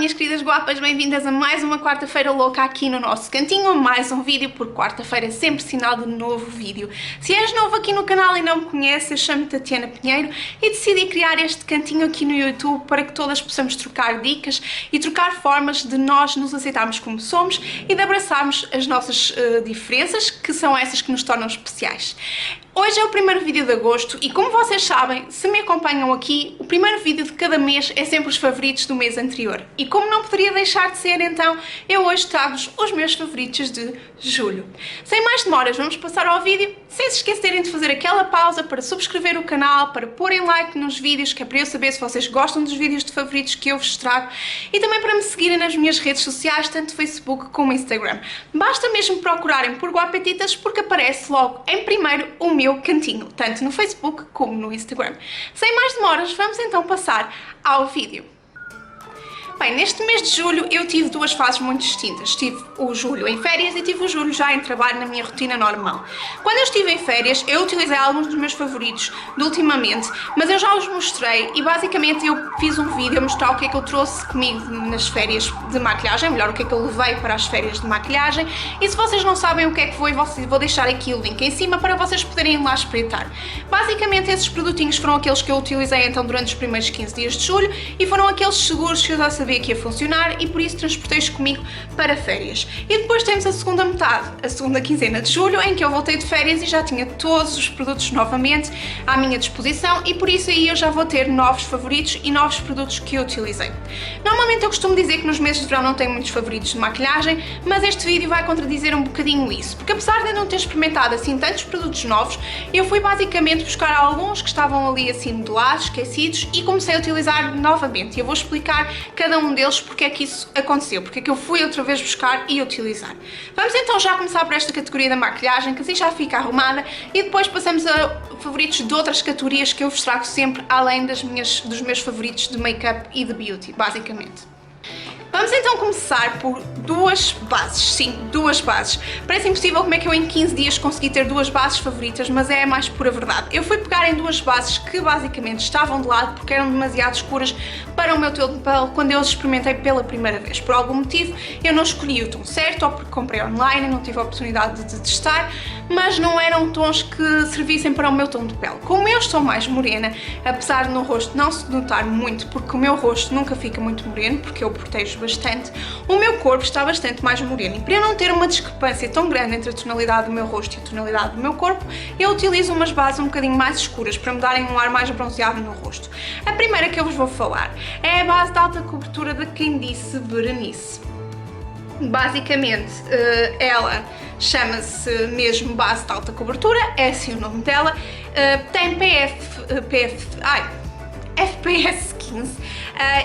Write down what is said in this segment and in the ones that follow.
minhas queridas guapas, bem-vindas a mais uma quarta-feira louca aqui no nosso cantinho, a mais um vídeo, porque quarta-feira é sempre sinal de novo vídeo. Se és novo aqui no canal e não me conheces, eu chamo-me Tatiana Pinheiro e decidi criar este cantinho aqui no YouTube para que todas possamos trocar dicas e trocar formas de nós nos aceitarmos como somos e de abraçarmos as nossas diferenças, que são essas que nos tornam especiais. Hoje é o primeiro vídeo de agosto e, como vocês sabem, se me acompanham aqui, o primeiro vídeo de cada mês é sempre os favoritos do mês anterior. E como não poderia deixar de ser, então, eu hoje trago-vos os meus favoritos de julho. Sem mais demoras, vamos passar ao vídeo, sem se esquecerem de fazer aquela pausa para subscrever o canal, para porem like nos vídeos, que é para eu saber se vocês gostam dos vídeos de favoritos que eu vos trago, e também para me seguirem nas minhas redes sociais, tanto Facebook como Instagram. Basta mesmo procurarem por Guapetitas, porque aparece logo em primeiro o meu cantinho, tanto no Facebook como no Instagram. Sem mais demoras, vamos então passar ao vídeo. Bem, neste mês de julho eu tive duas fases muito distintas. Tive o julho em férias e tive o julho já em trabalho na minha rotina normal. Quando eu estive em férias, eu utilizei alguns dos meus favoritos de ultimamente, mas eu já os mostrei e basicamente eu fiz um vídeo a mostrar o que é que eu trouxe comigo nas férias de maquilhagem, melhor, o que é que eu levei para as férias de maquilhagem, e se vocês não sabem o que é que foi, vou deixar aqui o link em cima para vocês poderem ir lá espreitar. Basicamente esses produtinhos foram aqueles que eu utilizei então durante os primeiros 15 dias de julho e foram aqueles seguros que eu já sabia que ia funcionar e por isso transportei-os comigo para férias. E depois temos a segunda metade, a segunda quinzena de julho, em que eu voltei de férias e já tinha todos os produtos novamente à minha disposição e por isso aí eu já vou ter novos favoritos e novos produtos que eu utilizei. Normalmente eu costumo dizer que nos meses de verão não tenho muitos favoritos de maquilhagem, mas este vídeo vai contradizer um bocadinho isso, porque apesar de eu não ter experimentado assim tantos produtos novos, eu fui basicamente buscar alguns que estavam ali assim de lado, esquecidos, e comecei a utilizar novamente. E eu vou explicar cada um deles porque é que isso aconteceu, porque é que eu fui outra vez buscar e utilizar. Vamos então já começar por esta categoria da maquilhagem, que assim já fica arrumada, e depois passamos a favoritos de outras categorias que eu vos trago sempre, além dos meus favoritos de make-up e de beauty, basicamente. Vamos então começar por duas bases, sim, duas bases. Parece impossível como é que eu em 15 dias consegui ter duas bases favoritas, mas é a mais pura verdade. Eu fui pegar em duas bases que basicamente estavam de lado porque eram demasiado escuras para o meu tom de pele quando eu as experimentei pela primeira vez. Por algum motivo eu não escolhi o tom certo, ou porque comprei online e não tive a oportunidade de testar, mas não eram tons que servissem para o meu tom de pele. Como eu estou mais morena, apesar de no rosto não se notar muito, porque o meu rosto nunca fica muito moreno, porque eu protejo bastante, o meu corpo está bastante mais moreno, e para eu não ter uma discrepância tão grande entre a tonalidade do meu rosto e a tonalidade do meu corpo, eu utilizo umas bases um bocadinho mais escuras para me darem um ar mais bronzeado no rosto. A primeira que eu vos vou falar é a base de alta cobertura da Quem Disse Berenice. Basicamente, ela chama-se mesmo base de alta cobertura, é assim o nome dela, tem FPS 15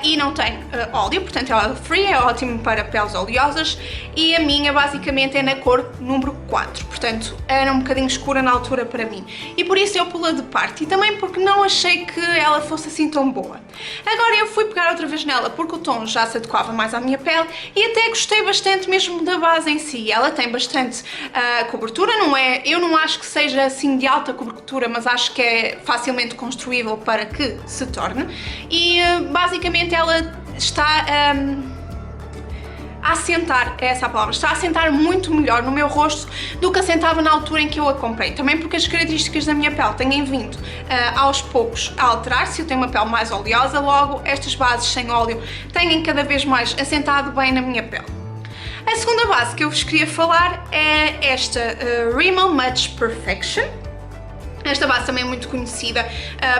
e não tem óleo, portanto é oil free, é ótimo para peles oleosas, e a minha basicamente é na cor número 4, portanto era um bocadinho escura na altura para mim e por isso eu pula de parte, e também porque não achei que ela fosse assim tão boa. Agora eu fui pegar outra vez nela porque o tom já se adequava mais à minha pele e até gostei bastante mesmo da base em si. Ela tem bastante cobertura, eu não acho que seja assim de alta cobertura, mas acho que é facilmente construível para que se torne, e basicamente ela está a assentar, é essa a palavra, está a assentar muito melhor no meu rosto do que assentava na altura em que eu a comprei. Também porque as características da minha pele têm vindo aos poucos a alterar-se. Eu tenho uma pele mais oleosa, logo estas bases sem óleo têm cada vez mais assentado bem na minha pele. A segunda base que eu vos queria falar é esta Rimmel Match Perfection. Esta base também é muito conhecida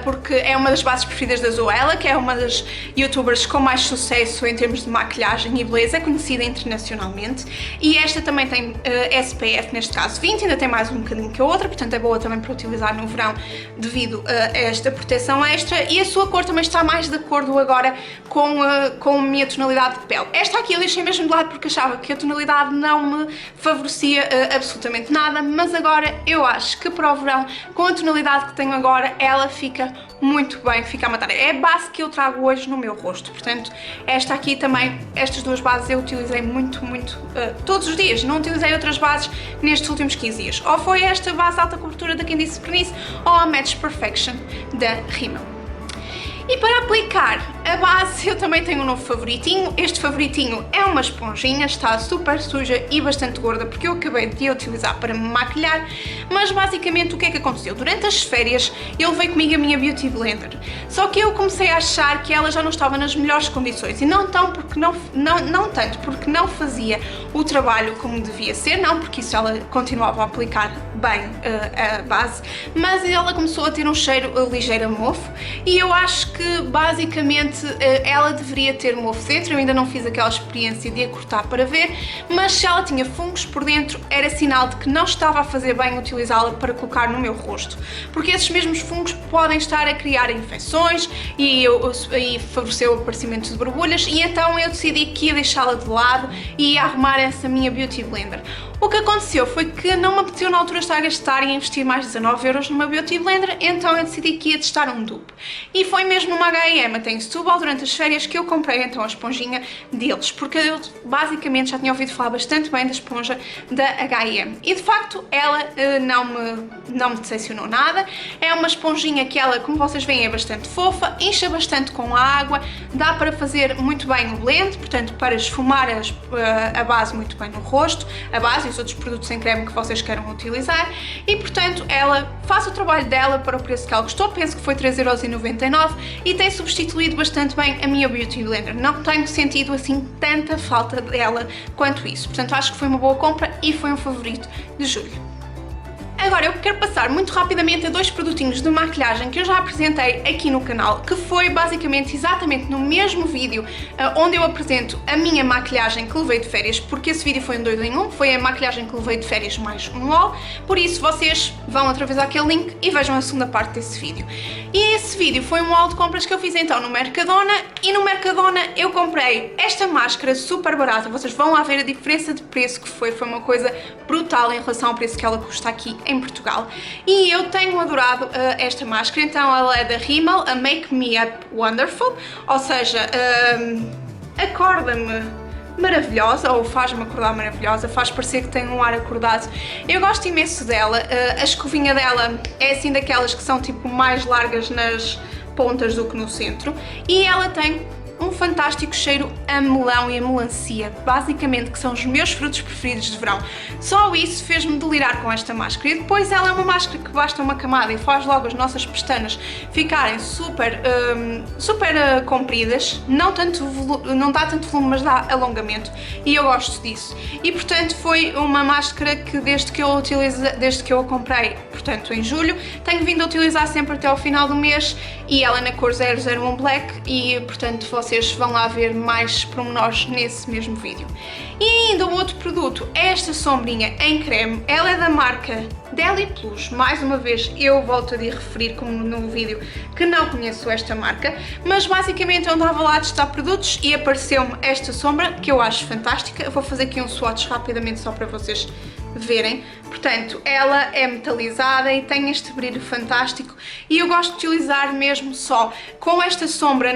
porque é uma das bases preferidas da Zoella, que é uma das youtubers com mais sucesso em termos de maquilhagem e beleza, conhecida internacionalmente, e esta também tem SPF, neste caso 20, ainda tem mais um bocadinho que a outra, portanto é boa também para utilizar no verão devido a esta proteção extra, e a sua cor também está mais de acordo agora com a minha tonalidade de pele. Esta aqui eu deixei mesmo de lado porque achava que a tonalidade não me favorecia absolutamente nada, mas agora eu acho que para o verão, com a tonalidade que tenho agora, ela fica muito bem, fica a matar. É a base que eu trago hoje no meu rosto, portanto esta aqui também, estas duas bases eu utilizei muito todos os dias, não utilizei outras bases nestes últimos 15 dias. Ou foi esta base de alta cobertura da Quem Disse Berenice ou a Match Perfection da Rimmel. E para aplicar a base eu também tenho um novo favoritinho. Este favoritinho é uma esponjinha, está super suja e bastante gorda porque eu acabei de a utilizar para me maquilhar, mas basicamente o que é que aconteceu? Durante as férias eu levei comigo a minha Beauty Blender, só que eu comecei a achar que ela já não estava nas melhores condições e não tanto porque não fazia o trabalho como devia ser, não porque isso ela continuava a aplicar bem a base, mas ela começou a ter um cheiro ligeiro a mofo e eu acho que basicamente ela deveria ter mofo dentro. Eu ainda não fiz aquela experiência de a cortar para ver, mas se ela tinha fungos por dentro era sinal de que não estava a fazer bem utilizá-la para colocar no meu rosto, porque esses mesmos fungos podem estar a criar infecções e favorecer o aparecimento de borbulhas, e então eu decidi que ia deixá-la de lado e ia arrumar essa minha Beauty Blender. O que aconteceu foi que não me apeteceu na altura estar a gastar e a investir mais 19 € numa Beauty Blender, então eu decidi que ia testar um dupe. E foi mesmo uma H&M, até em Setúbal, durante as férias, que eu comprei então a esponjinha deles, porque eu basicamente já tinha ouvido falar bastante bem da esponja da H&M. E de facto ela não me decepcionou nada. É uma esponjinha que ela, como vocês veem, é bastante fofa, incha bastante com a água, dá para fazer muito bem o blend, portanto para esfumar a base muito bem no rosto, a base e os outros produtos em creme que vocês queiram utilizar, e portanto ela faz o trabalho dela para o preço que ela custou, penso que foi 3,99 € e tem substituído bastante bem a minha Beauty Blender. Não tenho sentido assim tanta falta dela quanto isso, portanto acho que foi uma boa compra e foi um favorito de julho. Agora eu quero passar muito rapidamente a dois produtinhos de maquilhagem que eu já apresentei aqui no canal, que foi basicamente exatamente no mesmo vídeo onde eu apresento a minha maquilhagem que levei de férias, porque esse vídeo foi um 2 em 1, foi a maquilhagem que levei de férias mais um haul, por isso vocês vão através daquele link e vejam a segunda parte desse vídeo. E esse vídeo foi um haul de compras que eu fiz então no Mercadona, e no Mercadona eu comprei esta máscara super barata, vocês vão lá ver a diferença de preço que foi uma coisa brutal em relação ao preço que ela custa aqui em Portugal, e eu tenho adorado esta máscara. Então ela é da Rimmel, a Make Me Up Wonderful, ou seja, acorda-me maravilhosa, ou faz-me acordar maravilhosa, faz parecer que tem um ar acordado. Eu gosto imenso dela, a escovinha dela é assim daquelas que são tipo mais largas nas pontas do que no centro, e ela tem um fantástico cheiro a melão e a melancia, basicamente, que são os meus frutos preferidos de verão. Só isso fez-me delirar com esta máscara. E depois ela é uma máscara que basta uma camada e faz logo as nossas pestanas ficarem super compridas, não dá tanto volume, mas dá alongamento, e eu gosto disso. E portanto foi uma máscara que desde que eu a comprei, portanto em julho, tenho vindo a utilizar sempre até ao final do mês, e ela é na cor 001 Black, e portanto vocês vão lá ver mais pormenores nesse mesmo vídeo. E ainda o outro produto é esta sombrinha em creme, ela é da marca Deli Plus. Mais uma vez eu volto a referir, como no vídeo, que não conheço esta marca, mas basicamente eu andava lá a testar produtos e apareceu-me esta sombra que eu acho fantástica. Eu vou fazer aqui um swatch rapidamente só para vocês verem. Portanto, ela é metalizada e tem este brilho fantástico, e eu gosto de utilizar mesmo só com esta sombra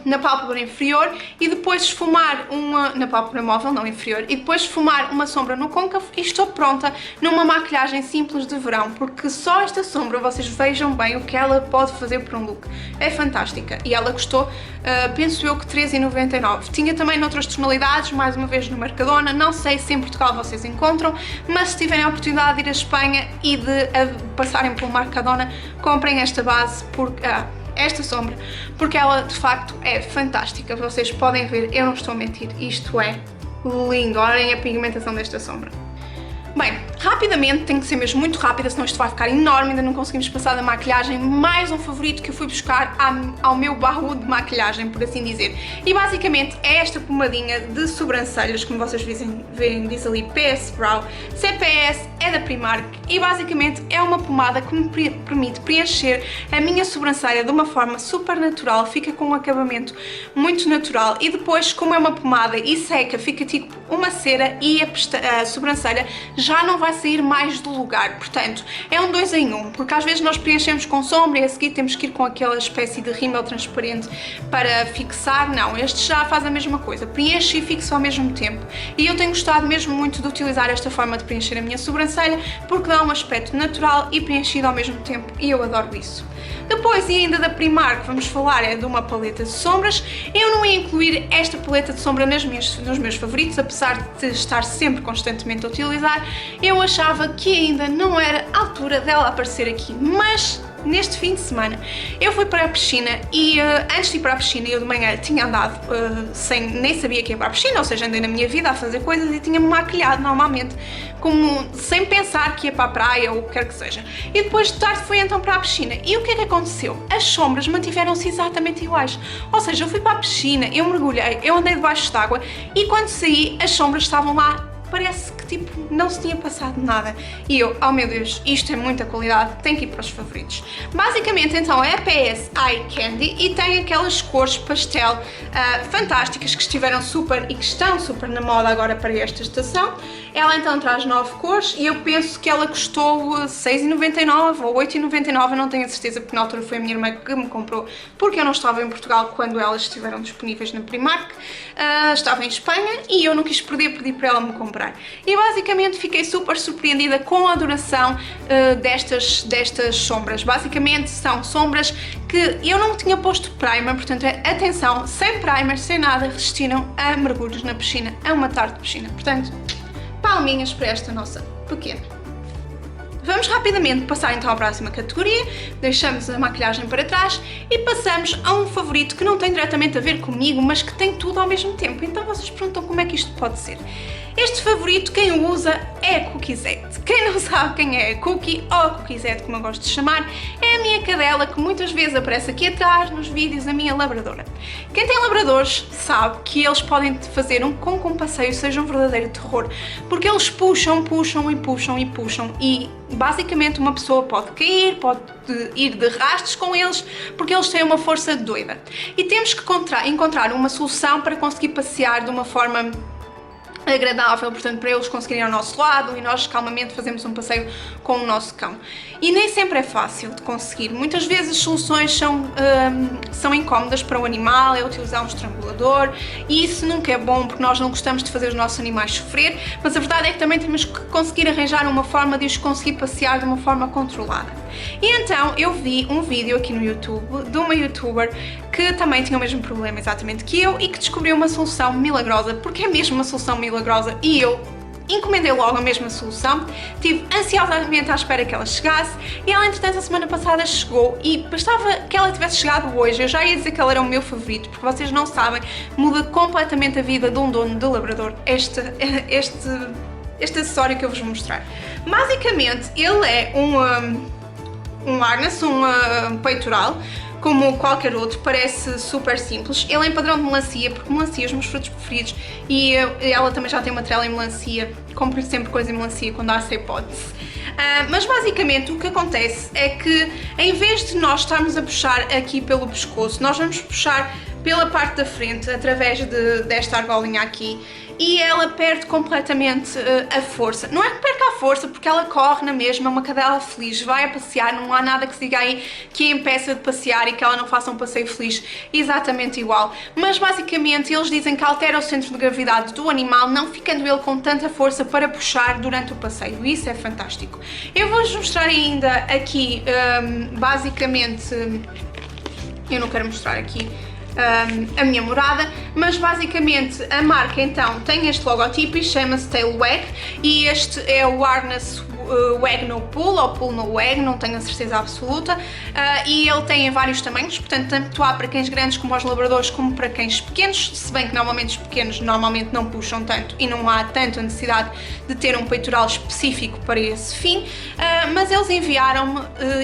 na pálpebra inferior e depois esfumar na pálpebra móvel, não inferior, e depois esfumar uma sombra no côncavo, e estou pronta numa maquilhagem simples de verão, porque só esta sombra, vocês vejam bem o que ela pode fazer por um look. É fantástica, e ela custou, penso eu que 3,99 €. Tinha também noutras tonalidades, mais uma vez no Mercadona, não sei se em Portugal vocês encontram, mas se tiverem a oportunidade de ir à Espanha e de passarem pelo Mercadona, comprem esta base, esta sombra, porque ela de facto é fantástica. Vocês podem ver, eu não estou a mentir, isto é lindo. Olhem a pigmentação desta sombra. Bem, rapidamente, tenho que ser mesmo muito rápida, senão isto vai ficar enorme, ainda não conseguimos passar da maquilhagem. Mais um favorito que eu fui buscar ao meu baú de maquilhagem, por assim dizer. E basicamente é esta pomadinha de sobrancelhas, como vocês veem, diz ali PS Brow, CPS, é da Primark, e basicamente é uma pomada que me permite preencher a minha sobrancelha de uma forma super natural, fica com um acabamento muito natural, e depois, como é uma pomada e seca, fica tipo uma cera, e a sobrancelha já não vai a sair mais do lugar. Portanto, é um 2 em 1, porque às vezes nós preenchemos com sombra e a seguir temos que ir com aquela espécie de rímel transparente para fixar. Não, este já faz a mesma coisa, preenche e fixa ao mesmo tempo. E eu tenho gostado mesmo muito de utilizar esta forma de preencher a minha sobrancelha, porque dá um aspecto natural e preenchido ao mesmo tempo, e eu adoro isso. Depois, e ainda da Primark, vamos falar é de uma paleta de sombras. Eu não ia incluir esta paleta de sombra nos meus favoritos, apesar de estar sempre constantemente a utilizar. Eu achava que ainda não era a altura dela aparecer aqui, mas neste fim de semana eu fui para a piscina e antes de ir para a piscina eu de manhã tinha andado nem sabia que ia para a piscina, ou seja, andei na minha vida a fazer coisas e tinha-me maquilhado normalmente, como sem pensar que ia para a praia ou o que quer que seja. E depois de tarde fui então para a piscina e o que é que aconteceu? As sombras mantiveram-se exatamente iguais, ou seja, eu fui para a piscina, eu mergulhei, eu andei debaixo de água e quando saí as sombras estavam lá. Parece que tipo não se tinha passado nada e eu, oh meu Deus, isto é muita qualidade, tem que ir para os favoritos. Basicamente então é a PS Eye Candy e tem aquelas cores pastel fantásticas que estiveram super e que estão super na moda agora para esta estação. Ela então traz 9 cores e eu penso que ela custou 6,99 ou 8,99, eu não tenho a certeza porque na altura foi a minha irmã que me comprou, porque eu não estava em Portugal quando elas estiveram disponíveis na Primark, estava em Espanha e eu não quis perder, pedi para ela me comprar. E basicamente fiquei super surpreendida com a duração destas sombras. Basicamente são sombras que eu não tinha posto primer, portanto atenção, sem primer, sem nada, resistiram a mergulhos na piscina, a uma tarde de piscina. Portanto, palminhas para esta nossa pequena. Vamos rapidamente passar então à próxima categoria, deixamos a maquilhagem para trás e passamos a um favorito que não tem diretamente a ver comigo, mas que tem tudo ao mesmo tempo. Então vocês perguntam como é que isto pode ser. Este favorito, quem o usa é a Cookieette. Quem não sabe quem é a Cookie, ou a Cookieette como eu gosto de chamar, é a minha cadela que muitas vezes aparece aqui atrás nos vídeos, a minha labradora. Quem tem labradores sabe que eles podem fazer com que um passeio seja um verdadeiro terror, porque eles puxam, puxam e puxam e puxam e basicamente uma pessoa pode cair, pode ir de rastros com eles, porque eles têm uma força doida. E temos que encontrar uma solução para conseguir passear de uma forma agradável, portanto, para eles conseguirem ao nosso lado e nós calmamente fazemos um passeio com o nosso cão. E nem sempre é fácil de conseguir. Muitas vezes as soluções são incómodas para o animal, é utilizar um estrangulador e isso nunca é bom porque nós não gostamos de fazer os nossos animais sofrer, mas a verdade é que também temos que conseguir arranjar uma forma de os conseguir passear de uma forma controlada. E então eu vi um vídeo aqui no YouTube de uma youtuber que também tinha o mesmo problema exatamente que eu e que descobriu uma solução milagrosa, porque é mesmo uma solução milagrosa e eu encomendei logo a mesma solução, estive ansiosamente à espera que ela chegasse e ela entretanto a semana passada chegou e bastava que ela tivesse chegado hoje, eu já ia dizer que ela era o meu favorito, porque vocês não sabem, muda completamente a vida de um dono de labrador este acessório que eu vos vou mostrar. Basicamente ele é um harness, um peitoral, como qualquer outro, parece super simples. Ele é em padrão de melancia, porque melancia é os meus frutos preferidos e ela também já tem uma trela em melancia, compro sempre coisa em melancia quando há essa hipótese. Mas basicamente o que acontece é que em vez de nós estarmos a puxar aqui pelo pescoço, nós vamos puxar pela parte da frente, através desta argolinha aqui, e ela perde completamente a força. Não é que perca a força, porque ela corre na mesma, é uma cadela feliz, vai a passear, não há nada que se diga aí que a impeça de passear e que ela não faça um passeio feliz exatamente igual. Mas basicamente eles dizem que altera o centro de gravidade do animal, não ficando ele com tanta força para puxar durante o passeio, e isso é fantástico. Eu vou-vos mostrar ainda aqui, basicamente, eu não quero mostrar aqui a minha morada, mas basicamente a marca então tem este logotipo e chama-se Tail Wag e este é o harness Wag No Pull ou Pull No Wag, não tenho a certeza absoluta, e ele tem em vários tamanhos, portanto tanto há para cães grandes como aos labradores como para cães pequenos, se bem que normalmente os pequenos normalmente não puxam tanto e não há tanta necessidade de ter um peitoral específico para esse fim, mas eles enviaram-me,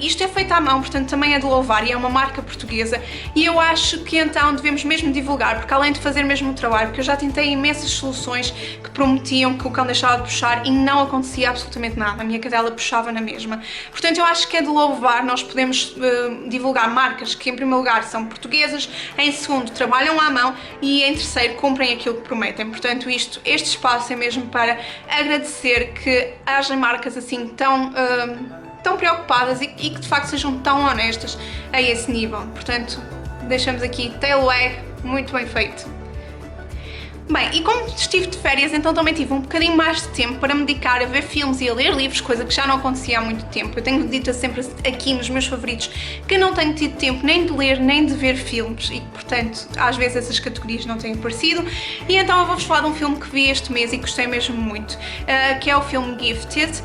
isto é feito à mão, portanto também é de louvar e é uma marca portuguesa e eu acho que então devemos mesmo divulgar, porque além de fazer mesmo o trabalho, porque eu já tentei imensas soluções que prometiam que o cão deixava de puxar e não acontecia absolutamente nada. a minha cadela puxava na mesma. Portanto, eu acho que é de louvar. Nós podemos divulgar marcas que, em primeiro lugar, são portuguesas, em segundo, trabalham à mão e, em terceiro, cumprem aquilo que prometem. Portanto, este espaço é mesmo para agradecer que haja marcas assim tão preocupadas e que de facto sejam tão honestas a esse nível. Portanto, deixamos aqui tailwag, muito bem feito. Bem, e como estive de férias, então também tive um bocadinho mais de tempo para me dedicar a ver filmes e a ler livros, coisa que já não acontecia há muito tempo. Eu tenho dito sempre aqui nos meus favoritos que não tenho tido tempo nem de ler nem de ver filmes e, portanto, às vezes essas categorias não têm aparecido. E então eu vou-vos falar de um filme que vi este mês e gostei mesmo muito, que é o filme Gifted.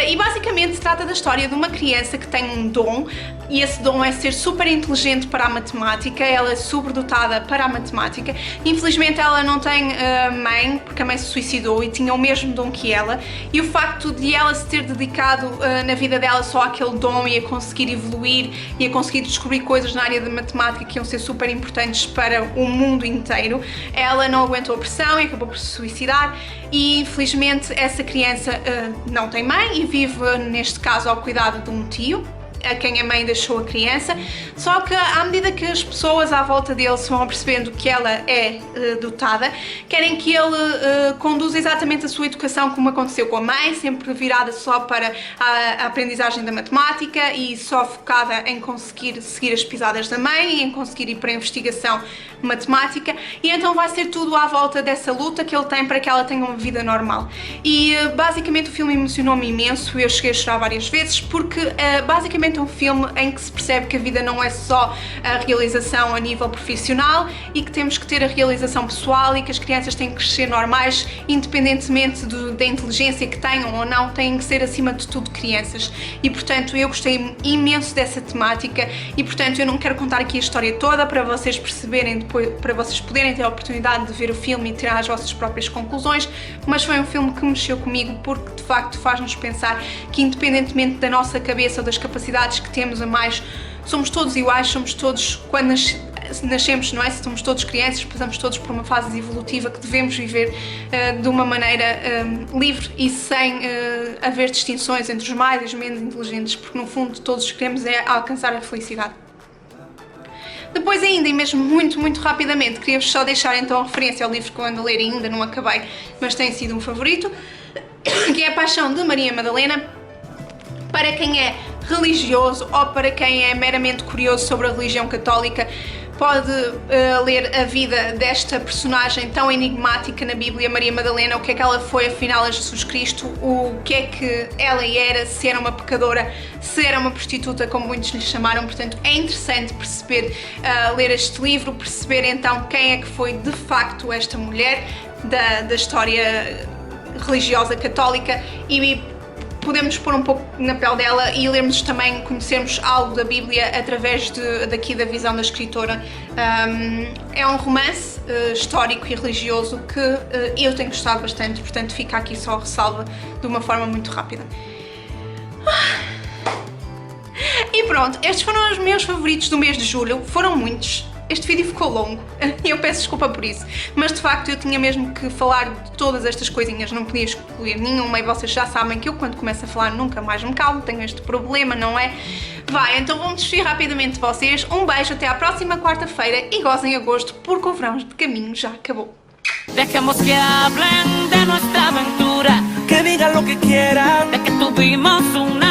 E basicamente trata da história de uma criança que tem um dom, e esse dom é ser super inteligente para a matemática. Ela é sobredotada para a matemática. Infelizmente ela não tem mãe, porque a mãe se suicidou e tinha o mesmo dom que ela, e o facto de ela se ter dedicado na vida dela só àquele dom e a conseguir evoluir e a conseguir descobrir coisas na área da matemática que iam ser super importantes para o mundo inteiro, ela não aguentou a pressão e acabou por se suicidar. E infelizmente essa criança não tem mãe e vive, neste caso, ao cuidado de um tio, a quem a mãe deixou a criança. Só que à medida que as pessoas à volta dele se vão percebendo que ela é dotada, querem que ele conduza exatamente a sua educação como aconteceu com a mãe, sempre virada só para a aprendizagem da matemática e só focada em conseguir seguir as pisadas da mãe e em conseguir ir para a investigação matemática. E então vai ser tudo à volta dessa luta que ele tem para que ela tenha uma vida normal. E basicamente o filme emocionou-me imenso. Eu cheguei a chorar várias vezes porque basicamente é um filme em que se percebe que a vida não é só a realização a nível profissional e que temos que ter a realização pessoal e que as crianças têm que crescer normais, independentemente da inteligência que tenham ou não, têm que ser acima de tudo crianças. E portanto eu gostei imenso dessa temática e portanto eu não quero contar aqui a história toda para vocês perceberem depois, para vocês poderem ter a oportunidade de ver o filme e tirar as vossas próprias conclusões, mas foi um filme que mexeu comigo porque de facto faz-nos pensar que, independentemente da nossa cabeça ou das capacidades que temos a mais, somos todos iguais, somos todos, quando nascemos, não é? Somos todos crianças, passamos todos por uma fase evolutiva que devemos viver de uma maneira livre e sem haver distinções entre os mais e os menos inteligentes, porque no fundo todos queremos alcançar a felicidade. Depois ainda, e mesmo muito rapidamente, queria-vos só deixar então a referência ao livro que eu ando a ler e ainda não acabei, mas tem sido um favorito, que é A Paixão de Maria Madalena. Para quem é religioso ou para quem é meramente curioso sobre a religião católica, pode ler a vida desta personagem tão enigmática na Bíblia, Maria Madalena, o que é que ela foi afinal a Jesus Cristo, o que é que ela era, se era uma pecadora, se era uma prostituta, como muitos lhe chamaram. Portanto, é interessante perceber, ler este livro, perceber então quem é que foi de facto esta mulher da história religiosa católica e podemos pôr um pouco na pele dela e lermos também, conhecermos algo da Bíblia através daqui da visão da escritora. É um romance histórico e religioso que eu tenho gostado bastante, portanto fica aqui só a ressalva de uma forma muito rápida. E pronto, estes foram os meus favoritos do mês de julho, foram muitos. Este vídeo ficou longo e eu peço desculpa por isso, mas de facto eu tinha mesmo que falar de todas estas coisinhas, não podia excluir nenhuma e vocês já sabem que eu quando começo a falar nunca mais me calo, tenho este problema, não é? Vai, então vou-me despedir rapidamente de vocês, um beijo, até à próxima quarta-feira e gozem a gosto porque o verão de caminho já acabou. Dejemos que hablen de nuestra aventura, que digan lo que quieran, de que tuvimos una